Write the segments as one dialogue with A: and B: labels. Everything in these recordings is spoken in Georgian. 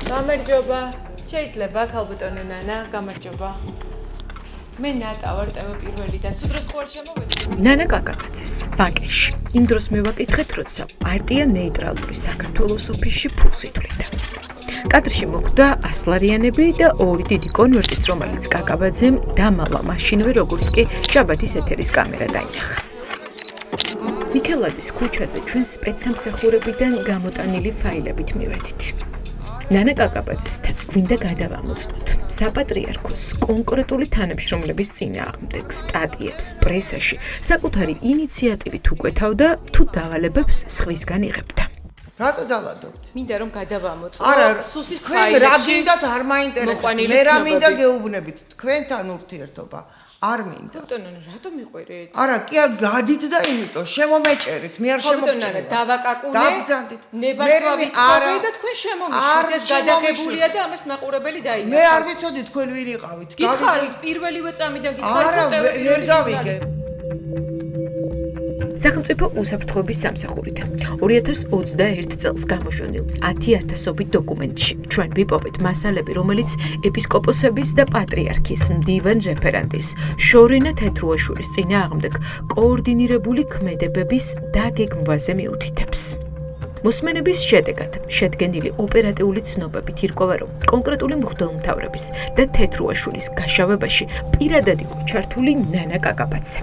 A: გამარჯობა. შეიძლება ქალბატონო ნანა, გამარჯობა. მე ნატა ვარ ტევე პირველიდან. სულ დროს ხوار შემოვედი.
B: ნანა კაკაბაძეს ბაკეში. იმ დროს მე ვაკითხეთ, როცა პარტია ნეიტრალური საქართველოს ოფისში ფულს ითვლიდა. კადრში მოხვდა ასლარიანები და ორი დიდი კონვერტიც, რომელიც კაკაბაძემ დამალა მაშინვე, როგორც კი შაბათის ეთერის კამერა დაინახა. მიქელაძის ქუჩაზე ჩვენ სპეცსამსახურებიდან გამოტანილი ფაილებით მივედით. ნანა კაკაბაძესთან გვინდა გადავამოწმოთ საპატრიარქოს კონკრეტული თანამშრომლების წინააღმდეგ სტატიებს პრესაში საკუთარი ინიციატივით უკვეთავდა თუ დავალებებს სხვისგან იღებდა.
C: რატო ძალადობთ?
A: მინდა რომ გადავამოწმო.
C: არა,
A: სუსის
C: თქვენ
A: ფაილებში.
C: რა გინდათ არ მაინტერესებს. მე რა მინდა გეუბნებით თქვენთან ურთიერთობა. არ მინდა.
A: ქალბატონო ნანა, რატომ მიყვერეთ?
C: არა, კი არ გადით და იმიტომ შემომეჭერით, მე არ
A: ქალბატონო
C: შემოგჭერით.
A: ნანა, დავაკაკუნე.
C: დაბძანდით.
A: ნებართვავით და თქვენ შემომიშვით. ეს გადაღებულია და ამას მაყურებელი დაინახავს.
C: მე არ ვიცოდი თქვენ ვინ იყავით.
A: გიხარით პირველივე წამიდან გიხარით.
C: არა, ვერ გავიგე.
B: სახელმწიფო უსაფრთხოების სამსახურიდან 2021 წელს გამოჟონილ 10,000-ობით დოკუმენტში ჩვენ ვიპოვეთ მასალები, რომელიც ეპისკოპოსების და პატრიარქის მდივან რეფერანტის შორენა თეთრუაშვილის წინააღმდეგ კოორდინირებული ქმედებების დაგეგმვაზე მიუთითებს. მოსმენების შედეგად შედგენილი ოპერატიული ცნობებით ირკვევა, რომ კონკრეტული მღვდელმთავრების და თეთრუაშვილის გაშავებაში პირადად იყო ჩართული ნანა კაკაბაძე.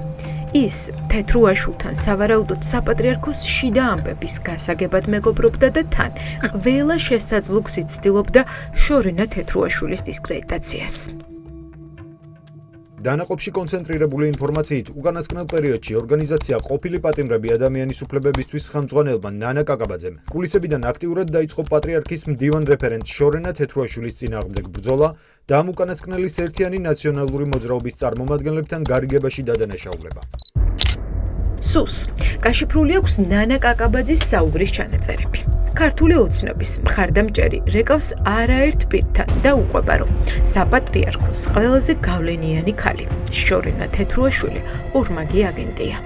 B: ის თეთრუაშვილთან სავარაუდოდ საპატრიარქოს შიდა ამბების გასაგებად მეგობრობდა და თან ყველა შესაძლო გზით ცდილობდა შორენა თეთრუაშვილის დისკრედიტაციას.
D: დანაყოფში კონცენტრირებული ინფორმაციით უკანასკნელ პერიოდში ორგანიზაცია ყოფილი პატიმრები ადამიანის უფლებებისთვის ხელმძღვანელმა ნანა კაკაბაძემ კულისებიდან აქტიურად დაიწყო პატრიარქის მდივან რეფერენტ შორენა თეთრუაშვილის წინააღმდეგ ბრძოლა და ამ უკანასკნელის ერთიანი ნაციონალური მოძრაობის წარმომადგენლებთან გარიგებაში დადანაშაულება.
B: სუს გაშიფრული აქვს ნანა კაკაბაძის საუბრის ჩანაწერები. ქართული ოცნების მხარდამჭერი რეკავს არაერთ პირთან და უყვება, რომ საპატრიარქოს ყველაზე გავლენიანი ქალი შორენა თეთრუაშვილი ორმაგი აგენტია.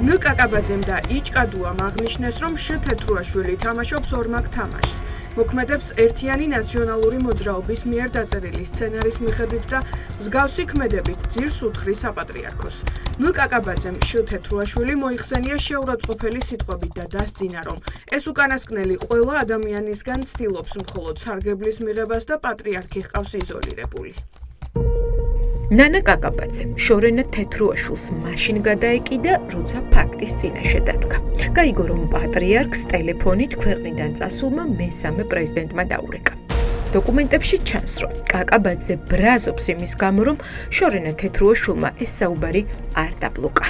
E: ნ კაკაბაძემ და იჭკადუამ აღნიშნეს, რომ შ თეთრუაშვილი თამაშობს ორმაგ თამაშს. მოქმედებს ერთიანი ნაციონალური მოძრაობის მიერ დაწერილი სცენარის მიხედვით და მსგავსი ქმედებით ძირს უთხრის საპატრიარქოს. ნ კაკაბაძემ შ თეთრუაშვილი მოიხსენია შეურაცხყოფელი სიტყვებით და დასძინა, რომ ეს უკანასკნელი ყველა ადამიანისგან ცდილობს მხოლოდ სარგებლის მიღებას და პატრიარქი ჰყავს იზოლირებული.
B: ნანა კაკაბაძე შორენა თეთრუაშვილს მაშინ გადაეკიდა, როცა ფაქტის წინაშე დადგა. გაიგო, რომ პატრიარქს ტელეფონით ქვეყნიდან წასულმა მესამე პრეზიდენტმა დაურეკა. დოკუმენტებში ჩანს, რომ კაკაბაძე ბრაზობს იმის გამო, რომ შორენა თეთრუაშვილმა ეს საუბარი არ დაბლოკა.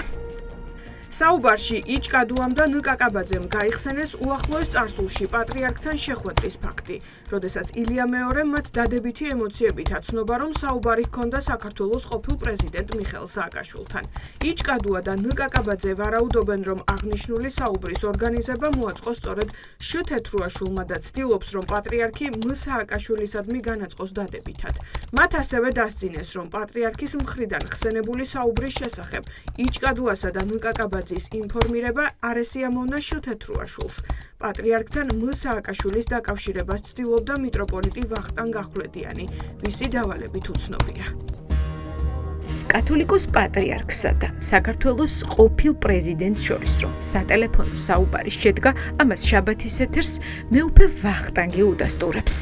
E: საუბარში იჭკადუამ და ნ კაკაბაძემ გაიხსენეს უახლოეს წარსულში პატრიარქთან შეხვედრის ფაქტი, როდესაც ილია მეორემ მათ დადებითი ემოციებით აცნობა, რომ საუბარი ჰქონდა საქართველოს ყოფილ პრეზიდენტ მიხეილ სააკაშვილთან. იჭკადუა და ნ კაკაბაძე ვარაუდობენ, რომ აღნიშნული საუბრის ორგანიზება მოაწყო სწორედ შ თეთრუაშვილმა და ცდილობს, რომ პატრიარქი მ სააკაშვილისადმი განაწყოს დადებითად. მათ ასევე დასძინეს, რომ პატრიარქის მხრიდან ხსენებული საუბრის შესახებ იჭკადუასა და ნ კაკაბაძის ინფორმირება არ ესიამოვნა შ თეთრუაშვილს. პატრიარქთან მ სააკაშვილის დაკავშირებას ცდილობდა მიტროპოლიტი ვახტანგ გახვლედიანი, ვისი დავალებით უცნობია.
B: კათოლიკოს პატრიარქსა და საქართველოს ყოფილ პრეზიდენტს შორის, რომ სატელეფონო საუბარი შედგა, ამას შაბათის ეთერს მეუფე ვახტანგი udasturებს.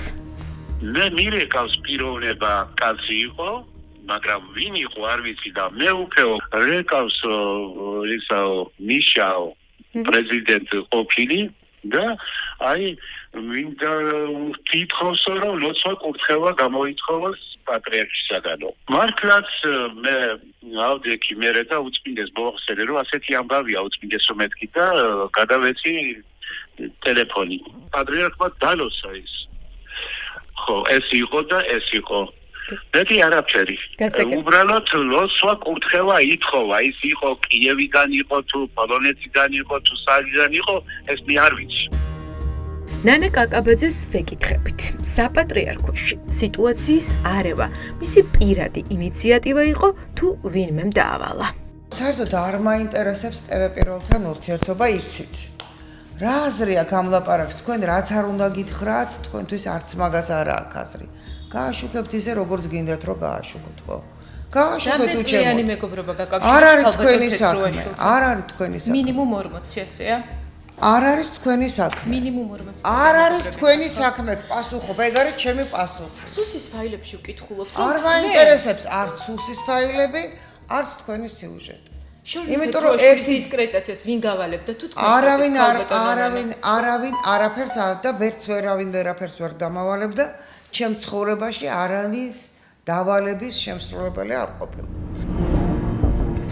F: მე მირეკავს პიროვნება კაცი იყო, მაგრამ ვინ იყო არ ვიცი და მე უფეო რეკავს ისაო მიშაო პრეზიდენტი ყოფილი და აი მინდა თითქოს რომ ლოცვა კურთხევა გამოითხოვოს პატრიარქისაგანო. მართლაც მე ავდექი მერე და უწმინდეს მოახსენე რომ ასეთი ამბავია უწმინდესო მეთქი და გადავეცი ტელეფონი. პატრიარქმა დალოცა ის. ხო, ეს იყო და ეს იყო. მეტი არაფერი. უბრალოდ ლოცვა კურთხევა ითხოვა, ის იყო კიევიდან იყო თუ პოლონეთიდან იყო თუ საიდან იყო, ეს მე არ ვიცი.
B: ნანა კაკაბაძეს ვეკითხებით. საპატრიარქოში სიტუაციის არევა მისი პირადი ინიციატივა იყო თუ ვინმემ დაავალა.
C: საერთოდ არ მაინტერესებს TV პირველთან ურთიერთობა, იცით. რა აზრი აქვს ამ ლაპარაკს? თქვენ რაც არ უნდა გითხრათ, თქვენთვის არც მაგას არ აქვს აზრი. გააშუქებთ ისე როგორც გინდათ რომ გააშუქოთ, ხო? გააშუქეთ უჩემოთ.
A: რამდენი მეგობრობა გაკავშირებით?
C: არ არის თქვენი საქმე. არ არის თქვენი საქმე.
A: მინიმუმ 40 ესეა?
C: არ არის თქვენი საქმე.
A: მინიმუმ 40.
C: არ არის თქვენი საქმე, პასუხობ, ეგ არის ჩემი პასუხი.
A: სუსის ფაილებში ვკითხულობთ.
C: არ მაინტერესებს არც სუსის ფაილები, არც თქვენი სიუჟეტი.
A: იმიტომ რომ ერთ დისკრეტაციას ვინ გავალებდა თუ თქვენ
C: არავინ არაფერს და ვერაფერს ვერ დამავალებდა ჩემ ცხოვრებაში არავის დავალების შემსრულებელი არ ყოფილა.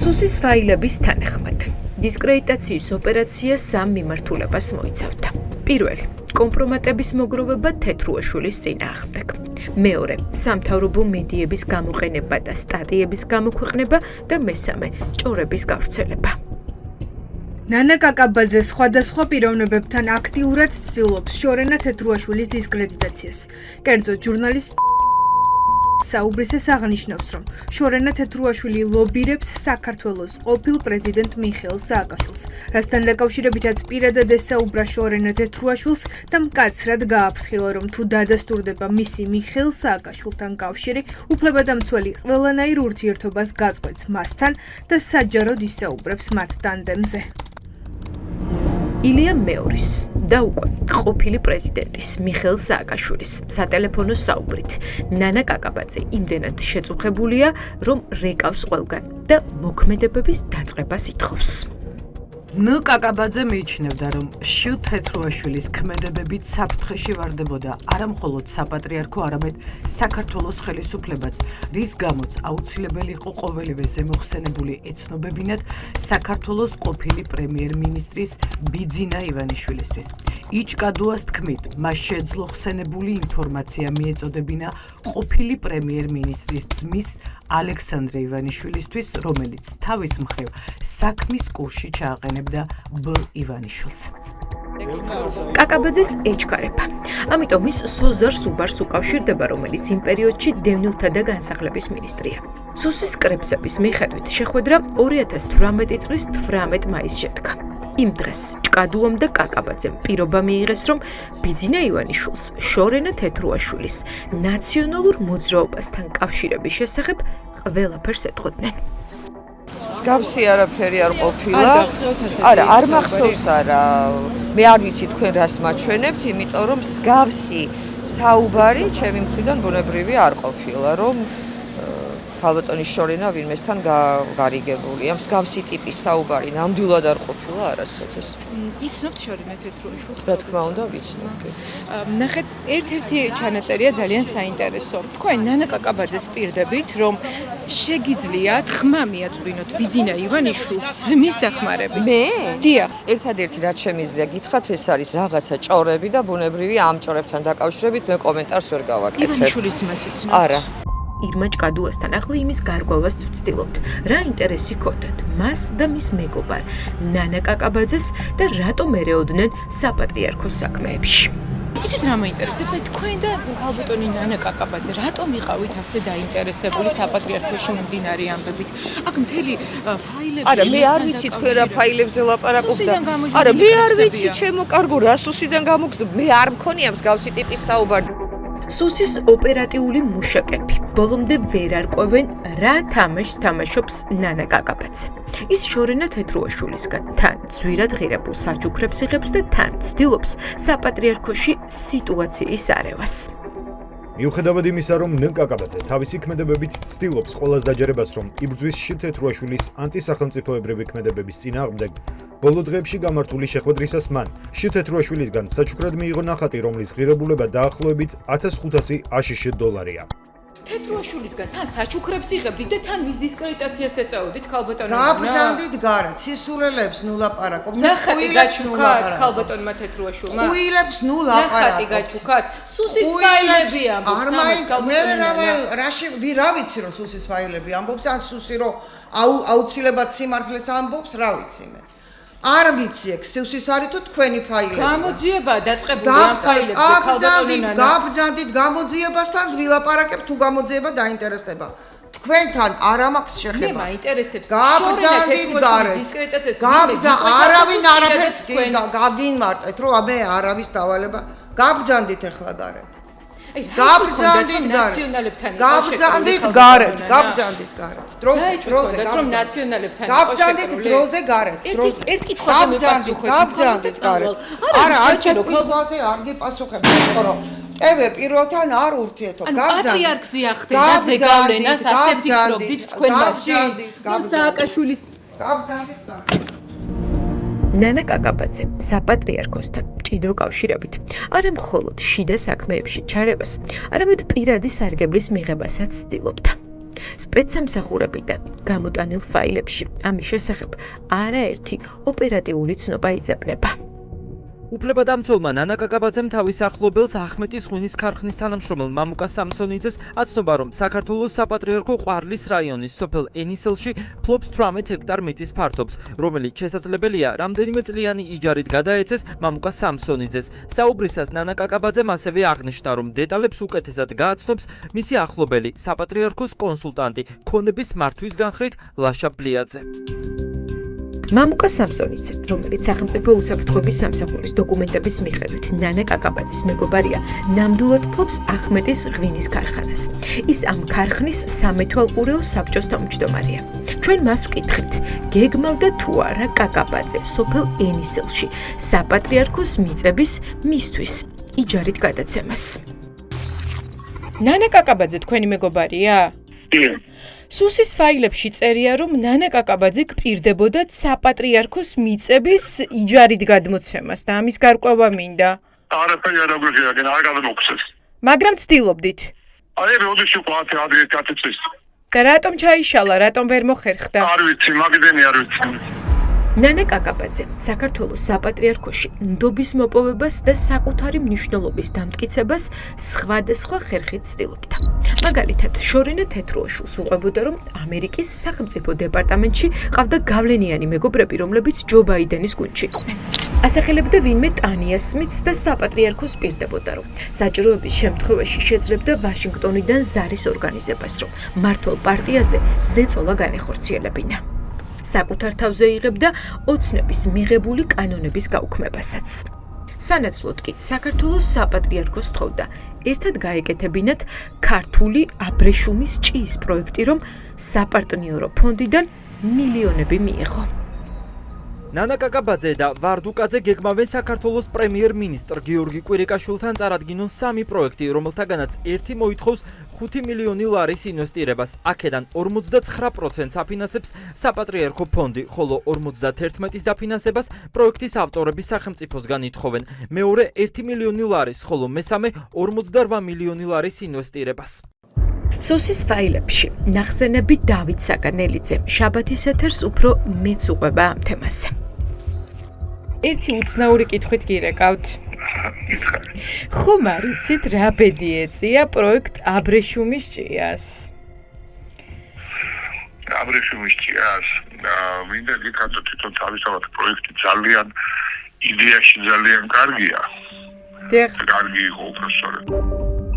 B: სუსის ფაილების თანახმად დისკრედიტაციის ოპერაცია სამ მიმართულებას მოიცავდა. პირველი კომპრომატების მოგროვება თეთრუაშვილის წინააღმდეგ. მეორე სამთავრობო მედიების გამოყენება და სტატიების გამოქვეყნება და მესამე ჭორების გავრცელება.
E: ნანა კაკაბაძე სხვადასხვა პიროვნებებთან აქტიურად ცდილობს შორენა თეთრუაშვილის დისკრედიტაციას. კერძოდ ჟურნალისტ საუბრისას აღნიშნავს, რომ შორენა თეთრუაშვილი ლობირებს საქართველოს ყოფილ პრეზიდენტ მიხეილ სააკაშვილს, რასთან დაკავშირებითაც პირადად ესაუბრა შორენა თეთრუაშვილს და მკაცრად გააფრთხილა, რომ თუ დადასტურდება მისი მიხეილ სააკაშვილთან კავშირი, უფლებადამცველი ყველანაირ ურთიერთობას გაწყვეტს მასთან და საჯაროდ ისაუბრებს მათ ტანდემზე.
B: ილია მეორის და უკვე ყოფილი პრეზიდენტის მიხეილ სააკაშვილის სატელეფონო საუბრით ნანა კაკაბაძე იმდენად შეწუხებულია, რომ რეკავს ყველგან და მოქმედებების დაწყებას ითხოვს.
G: ნ კაკაბაძე მიიჩნევდა, რომ შილ თეთრუაშვილის ქმედებებით საფრთხეში ვარდებოდა არა მხოლოდ საპატრიარქო, არამედ საქართველოს ხელისუფლებაც, რის გამოც აუცილებელი იყო ყოველივე ზემოხსენებული ეცნობებინათ საქართველოს ყოფილი პრემიერ-მინისტრის ბიძინა ივანიშვილისთვის. იჭკადუას თქმით, მას შეძლო ხსენებული ინფორმაცია მიეწოდებინა ყოფილი პრემიერ-მინისტრის ძმის ალექსანდრე ივანიშვილისთვის, რომელიც თავის მხრივ საქმის კურსში ჩააყენებდა ბ ივანიშვილს.
B: კაკაბაძეს ეჩქარება. ამიტომ ის სოზარ სუბარს უკავშირდება, რომელიც იმ პერიოდში დევნილთა და განსახლების მინისტრია. სუსის კრებსების მიხედვით შეხვედრა 2018 წლის 18 მაისს შედგა. იმ დღეს ჭკადუამ და კაკაბაძემ პირობა მიიღეს, რომ ბიძინა ივანიშვილს შორენა თეთრუაშვილის ნაციონალურ მოძრაობასთან კავშირების შესახებ ყველაფერს ეტყოდნენ.
H: მსგავსი არაფერი არ ყოფილა. არა, არ მახსოვს არა. მე არ ვიცი თქვენ რას მაჩვენებთ, იმიტომ რომ მსგავსი საუბარი ჩემი მხრიდან ბუნებრივი არ ყოფილა, რომ ქალბატონის შორენა ვინმესთან გარიგებულია. მსგავსი ტიპის საუბარი ნამდვილად არ ყოფილა არასოდეს.
A: იცნობთ შორენა თეთრუაშვილს?
H: რა თქმა უნდა, ვიცნობ.
A: ნახეთ, ერთ-ერთი ჩანაწერია ძალიან საინტერესო. თქვენ ნანა კაკაბაძეს პირდებით, რომ შეგიძლიათ ხმა მიაწვდინოთ ბიძინა ივანიშვილს ძმის დახმარებით.
H: მე?
A: დიახ.
H: ერთადერთი რაც შემიძლია გითხრათ, ეს არის რაღაცა ჭორები და ბუნებრივი ამ ჭორებთან დაკავშირებით მე კომენტარს ვერ გავაკეთებ.
A: ივანიშვილის ძმას იცნობთ?
H: არა.
B: ირმა ჭკადუასთან ახლი იმის გარკვევას ვცდილობთ. რა ინტერესი ჰქონდათ მას და მის მეგობარ ნანა კაკაბაძეს და რატომ ერეოდნენ საპატრიარქოს საქმეებში.
A: იცით რა მაინტერესებს? აი თქვენ და ალბათონი ნანა კაკაბაძე რატომ იყავით ასე დაინტერესებული საპატრიარქოში მომდინარე ამბებით? აქ მთელი ფაილები.
H: არა, მე არ ვიცი თქვენ რა ფაილებზე ლაპარაკობთ. არა, მე არ ვიცი ჩემო კარგო რა სუსიდან გამოგზავნა. მე არ მქონია მსგავსი ტიპის საუბარი.
B: სუსის ოპერატიული მუშაკები ბოლომდე ვერ არკვევენ რა თამაშს თამაშობს ნანა კაკაბაძე. ის შორენა თეთრუაშვილისგან თან ძვირად ღირებულ საჩუქრებს იღებს და თან ცდილობს საპატრიარქოში სიტუაციის არევას.
D: მიუხედავად იმისა, რომ ნ კაკაბაძე თავისი ქმედებებით ცდილობს ყველას დაჯერებას, რომ იბრძვის შილ თეთრუაშვილის ანტისახელმწიფოებრივი ქმედებების წინააღმდეგ, ბოლო დღეებში გამართული შეხვედრისას მან შილ თეთრუაშვილისგან საჩუქრად მიიღო ნახატი, რომლის ღირებულება დაახლოებით 1500 აშშ დოლარია.
A: თეთრუაშვილისგან თან საჩუქრებს იღებდით და თან მის დისკრედიტაციას ეწეოდით ქალბატონმა.
C: გაბრძანდით გარეთ, სისულელებს ნუ ლაპარაკობთ და
A: ნახატი გაჩუქათ ქალბატონმა თეთრუაშვილმა.
C: ხუილებს ნუ
A: ნახატი
C: ლაპარაკობთ.
A: გაჩუქათ. სუსის ფაილები ამბობს ამას
C: მე
A: ქალბატონმა.
C: რა ვიცი რომ სუსის ფაილები ამბობს, ან სუსი რომ აუცილებლად სიმართლეს ამბობს, რა ვიცი მე. არ ვიცი ეგ სუსის არის თუ თქვენი ფაილები.
A: გამოძიება დაწყებული ამ ფაილებზე ქალბატონი ნანა.
C: გაბრძანდით გამოძიებასთან ვილაპარაკებ თუ გამოძიება დაინტერესდება. თქვენთან არ ამაქვს შეხება.
A: მე მაინტერესებს
C: გაბრძანდით გარეთ. არავინ არაფერს გაგიმარტეთ, რომ მე არავის დავალება. გაბრძანდით ახლა გარეთ. გაბრძანდით გარეთ. გაბრძანდით გარეთ. დროზე გაბრძანდით დროზე გარეთ.
A: ერთ კითხვაზე მიპასუხეთ.
C: გაბრძანდით გარეთ. არა, არც ერთ კითხვაზე არ გიპასუხებთ, რომ ევე პირველთან არ ურთიერთობ.
A: პატრიარქზე ახდენ და ზეგავლენას ასე ვფიქრობდით თქვენ მაშინ. რომ სააკაშვილის
C: გაბრძანდით გარეთ.
B: ნანა კაკაბაძე საპატრიარქოსთან მჭიდრო კავშირებით არა მხოლოდ შიდა საქმეებში ჩარევას, არამედ პირადი სარგებლის მიღებასაც ცდილობდა. სპეცსამსახურებიდან გამოტანილ ფაილებში ამის შესახებ არაერთი ოპერატიული ცნობა იძებნება.
I: უფლებადამცველმა ნანა კაკაბაძემ თავის ახლობელს ახმეტის ღვინის ქარხნის თანამშრომელ მამუკა სამსონიძეს აცნობა, რომ საქართველოს საპატრიარქო ყვარლის რაიონის სოფელ ენისელში ფლობს 18 ჰექტარ მიწის ფართობს, რომელიც შესაძლებელია რამდენიმე წლიანი იჯარით გადაეცეს მამუკა სამსონიძეს. საუბრისას ნანა კაკაბაძემ ასევე აღნიშნა, რომ დეტალებს უკეთესად გააცნობს მისი ახლობელი, საპატრიარქოს კონსულტანტი, ქონების მართვის განხრით ლაშა ბლიაძე.
B: მამუკა სამსონიძე, რომელიც სახელმწიფო უსაფრთხოების სამსახურის დოკუმენტების მიხედვით ნანა კაკაბაძის მეგობარია, ნამდვილად ფლობს ახმეტის ღვინის ქარხანას. ის ამ ქარხნის სამეთვალყურეო საბჭოს თავმჯდომარეა. ჩვენ მას ვკითხეთ, გეგმავდა თუ არა კაკაბაძე სოფელ ენისელში საპატრიარქოს მიწების მისთვის იჯარით გადაცემას. ნანა კაკაბაძე თქვენი მეგობარია? სუსის ფაილებში წერია, რომ ნანა კაკაბაძე გპირდებოდა საპატრიარქოს მიწების იჯარით გადმოცემას და ამის გარკვევა მინდა.
F: არაფერი არ აგვიღია, არ გადმოგცეს.
B: მაგრამ ცდილობდით.
F: აი, როდის უყვათ ადრე გაწეცეს.
B: და რატომ ჩაიშალა, რატომ ვერ მოხერხდა?
F: არ ვიცი, მაგდენი არ ვიცი.
B: ნანა კაკაბაძე საქართველოს საპატრიარქოში ნდობის მოპოვებას და საკუთარი მნიშვნელობის დამტკიცებას სხვადასხვა ხერხით ცდილობდა. მაგალითად, შორენა თეთრუაშვილს უყვებოდა, რომ ამერიკის სახელმწიფო დეპარტამენტში ყავდა გავლენიანი მეგობრები, რომლებიც ჯო ბაიდენის გუნდში იყვნენ. ასახელებდა ვინმე ტანია სმითს და საპატრიარქოს პირდებოდა, რომ საჭიროების შემთხვევაში შეძლებდა ვაშინგტონიდან ზარის ორგანიზებას, რომ მმართველ პარტიაზე ზეწოლა განეხორციელებინა. საკუთარ თავზე იღებდა ოცნების მიღებული კანონების გაუქმებასაც. სანაცვლოდ კი საქართველოს საპატრიარქოს თხოვდა ერთად გაეკეთებინათ ქართული აბრეშუმის ჭიის პროექტი, რომ საპარტნიორო ფონდიდან მილიონები მიეღო.
I: ნანა კაკაბაძე და ვარდუკაძე გეგმავენ საქართველოს პრემიერ-მინისტრ გიორგი კვირიკაშვილთან წარადგინონ 3 პროექტი, რომელთაგანაც ერთი მოითხოვს 5 მილიონი ლარის ინვესტირებას. აქედან 49%-ს აფინანსებს საპატრიარქო ფონდი, ხოლო 51%-ის დაფინანსებას პროექტის ავტორები სახელმწიფოსგან ითხოვენ. მეორე 1 მილიონი ლარის, ხოლო მესამე 48 მილიონი ლარის ინვესტირებას.
B: სუსის ფაილებში ნახსენები დავით საგანელიძემ შაბათის ეთერს უფრო მეც უყვება ამ თემაზე. ერთი უცნაური კითხვით გირეკავთ. ხომ არ იცით რა ბედი ეწია პროექტ აბრეშუმის ჭიას?
F: აბრეშუმის ჭიას მინდა გითხრათ, თვითონ თავისთავად პროექტი ძალიან იდეაში ძალიან კარგია. კარგი იყო უბრალოდ.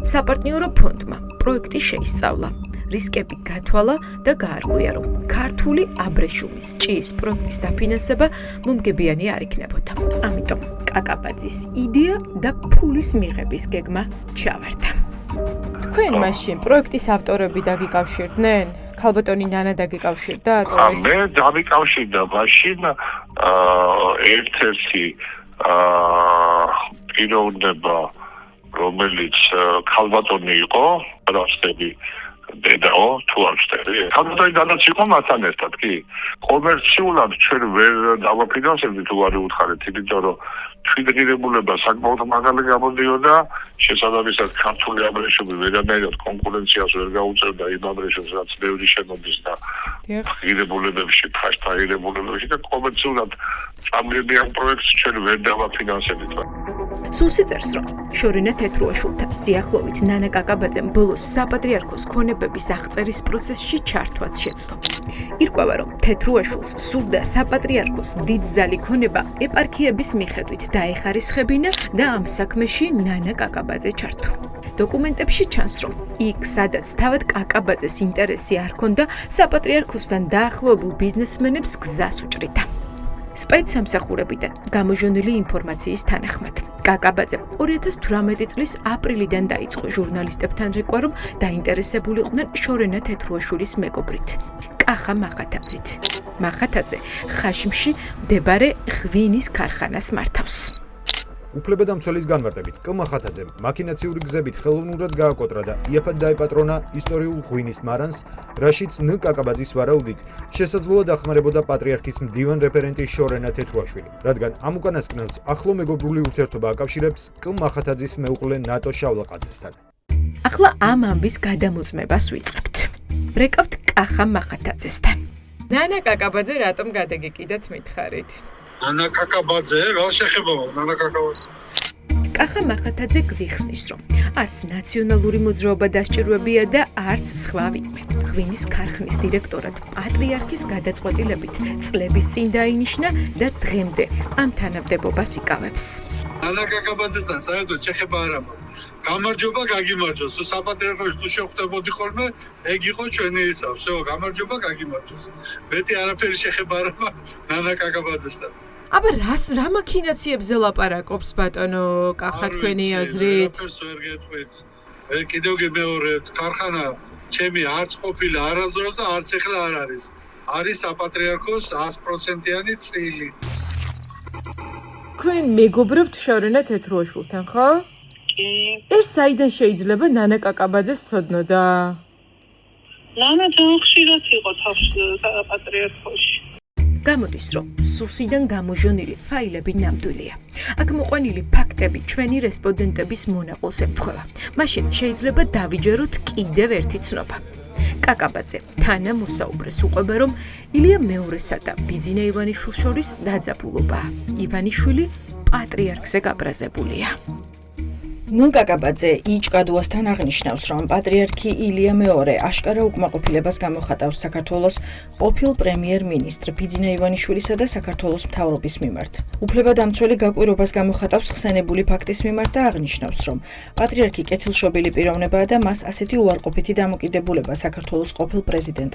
B: საპარტნიორო ფონდმა პროექტი შეისწავლა, რისკები გათვალა და გაარკვია, რომ ქართული აბრეშუმის ჭიის პროექტის დაფინანსება მომგებიანი არ იქნებოდა. ამიტომ კაკაბაძის იდეა და ფულის მიღების გეგმა ჩავარდა. თქვენ მაშინ პროექტის ავტორები დაგიკავშირდნენ? ქალბატონი ნანა დაგიკავშირდა?
F: მე დავიკავშირდა მაშინ ერთ-ერთი პიროვნება, რომელიც ქალბატონი იყო, რა ვწდები დედაო, თუ არ ვწდები. ქალბატონი დედაც იყო მასთან ერთად, კი. კომერციულად ჩვენ ვერ დავაფინანსებდით, თუ არ უთხარით, იმიტომ რომ თვითღირებულება საკმაოდ მაღალი გამოდიოდა, შესაბამისად ქართული აბრეშუმი ვერანაირად კონკურენციას ვერ გაუწევდა იმ აბრეშუმს, რაც ბევრი შენობის და ღირებულებებში, ფაშთა ღირებულებებში და კომერციულად წამლებიან პროექტს ჩვენ ვერ დავაფინანსებდით.
B: სუსი წერს, რომ შორენა თეთრუაშვილთან სიახლოვით ნანა კაკაბაძემ ბოლოს საპატრიარქოს ქონებების აღწერის პროცესში ჩართვაც შეძლო. ირკვევა, რომ თეთრუაშვილს სურდა საპატრიარქოს დიდძალი ქონება ეპარქიების მიხედვით დაეხარისხებინა და ამ საქმეში ნანა კაკაბაძე ჩართო. დოკუმენტებში ჩანს, რომ იქ, სადაც თავად კაკაბაძეს ინტერესი არ ჰქონდა, საპატრიარქოსთან დაახლოებულ ბიზნესმენებს გზას უჭრიდა. სპეცსამსახურებიდან გამოჟონილი ინფორმაციის თანახმად, კაკაბაძე 2018 წლის აპრილიდან დაიწყო ჟურნალისტებთან რეკვა, რომ დაინტერესებული იყვნენ შორენა თეთრუაშვილის მეგობრით, კახა მახათაძით. მახათაძე ხაშმში მდებარე ღვინის ქარხანას მართავს.
D: უფლებადამცველის განმარტებით, კ მახათაძემ მაქინაციური გზებით ხელოვნურად გააკოტრა და იაფად დაეპატრონა ისტორიულ ღვინის მარანს, რაშიც ნ კაკაბაძის ვარაუდით შესაძლოა დახმარებოდა პატრიარქის მდივან რეფერენტი შორენა თეთრუაშვილი, რადგან ამ უკანასკნელს ახლო მეგობრული ურთიერთობა აკავშირებს კ მახათაძის მეუღლე ნატო შავლაყაძესთან.
B: ახლა ამ ამბის გადამოწმებას ვიწყებთ. ბრეკავთ კახა მახათაძესთან.
A: ნანა კაკაბაძე რატომ გადაგეკიდათ მითხარით?
J: ნანა კაკაბაძე, რა შეხებაა ნანა კაკაბაძე?
B: კახა მახათაძე გვიხსნის, რომ არც ნაციონალური მოძრაობა დასჭირვებია და არც სხვა ვინმე. ღვინის ქარხნის დირექტორად პატრიარქის გადაწყვეტილებით წლების წინ დაინიშნა და დღემდე ამ თანამდებობას იკავებს.
J: ნანა კაკაბაძესთან საერთოდ შეხება არ აქვს. გამარჯობა, გაგიმარჯოს. საპატრიარქოში თუ შეხვდებოდი ხოლმე, ეგ იყო ჩვენი ისა. всё, გამარჯობა, გაგიმარჯოს. მეტი არაფერი შეხება არ აქვს ნანა კაკაბაძესთან.
A: აბა რა მაქინაციებზე ლაპარაკობს ბატონო კახა თქვენი აზრით?
J: არაფერს ვერ გეტყვით. კიდევ გიმეორებთ, ქარხანა ჩემი არც ყოფილა არასდროს და არც ეხლა არ არის. არის საპატრიარქოს 100%-იანი წილი.
A: თქვენ მეგობრებთ შორენა თეთრუაშვილთან, ხო?
K: კი.
A: ეს საიდან შეიძლება ნანა კაკაბაძეს ცოდნოდა?
K: ნანა თან ხშირად იყო საპატრიარქოში.
B: გამოდის, რომ სუსიდან გამოჟონილი ფაილები ნამდვილია. აქ მოყვანილი ფაქტები ჩვენი რესპონდენტების მონაყოლს ემთხვევა. მაშინ შეიძლება დავიჯეროთ კიდევ ერთი ცნობა. კაკაბაძე თანამოსაუბრეს უყვება, რომ ილია მეორესა და ბიძინა ივანიშვილს შორის დაძაბულობაა. ივანიშვილი პატრიარქზე გაბრაზებულია.
L: ნ კაკაბაძე იჭკადუასთან აღნიშნავს, რომ პატრიარქი ილია მეორე აშკარა უკმაყოფილებას გამოხატავს საქართველოს ყოფილ პრემიერ-მინისტრ ბიძინა ივანიშვილისა და საქართველოს მთავრობის მიმართ. უფლებადამცველი გაკვირვებას გამოხატავს ხსენებული ფაქტის მიმართ და აღნიშნავს, რომ პატრიარქი კეთილშობილი პიროვნებაა და მას ასეთი უარყოფითი დამოკიდებულება საქართველოს ყოფილ პრეზიდენტ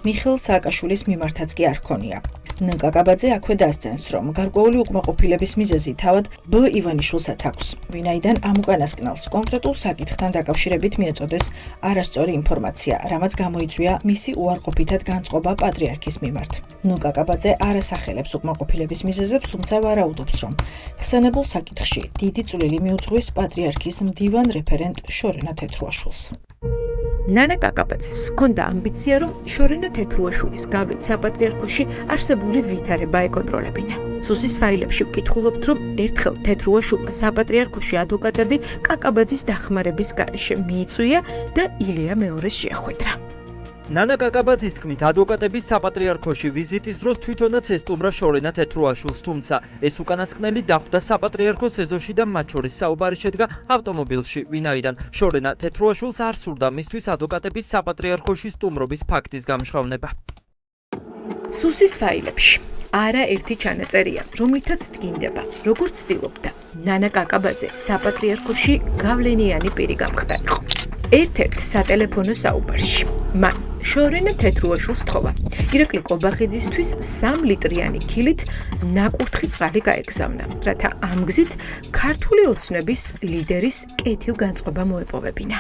L: მიხეილ სააკაშვილის მიმართაც კი არ ჰქონია. ნ კაკაბაძე აქვე დასძენს, რომ გარკვეული უკმაყოფილების მიზეზი თავად ბ ივანიშვილსაც აქვს, ვინაიდან ამ უკანასკნელს კონკრეტულ საკითხთან დაკავშირებით მიეწოდეს არასწორი ინფორმაცია, რამაც გამოიწვია მისი უარყოფითად განწყობა პატრიარქის მიმართ. ნ კაკაბაძე არ ასახელებს უკმაყოფილების მიზეზებს, თუმცა ვარაუდობს, რომ ხსენებულ საკითხში დიდი წვლილი მიუძღვის პატრიარქის მდივან რეფერენტ შორენა თეთრუაშვილს.
B: ნანა კაკაბაძეს ჰქონდა ამბიცია, რომ შორენა თეთრუაშვილის გავლით საპატრიარქოში არსებული ვითარება ეკონტროლებინა. სუსის ფაილებში ვკითხულობთ, რომ ერთხელ თეთრუაშვილმა საპატრიარქოში ადვოკატები კაკაბაძის დახმარების გარეშე მიიწვია და ილია მეორეს შეხვედრა.
I: ნანა კაკაბაძის თქმით, ადვოკატების საპატრიარქოში ვიზიტის დროს თვითონაც ესტუმრა შორენა თეთრუაშვილს, თუმცა ეს უკანასკნელი დახვდა საპატრიარქოს ეზოში და მათ შორის საუბარი შედგა ავტომობილში, ვინაიდან შორენა თეთრუაშვილს არ სურდა მისთვის ადვოკატების საპატრიარქოში სტუმრობის ფაქტის გამჟღავნება.
B: სუსის ფაილებში არაერთი ჩანაწერია, რომლითაც დგინდება, როგორც ცდილობდა ნანა კაკაბაძე საპატრიარქოში გავლენიანი პირი გამხდარიყო. ერთ-ერთ სატელეფონო საუბარში მან შორენა თეთრუაშვილს თხოვა ირაკლი კობახიძისთვის 3 ლიტრიანი ქილით ნაკურთხი წყალი გაეგზავნა, რათა ამ გზით ქართული ოცნების ლიდერის კეთილგანწყობა მოეპოვებინა.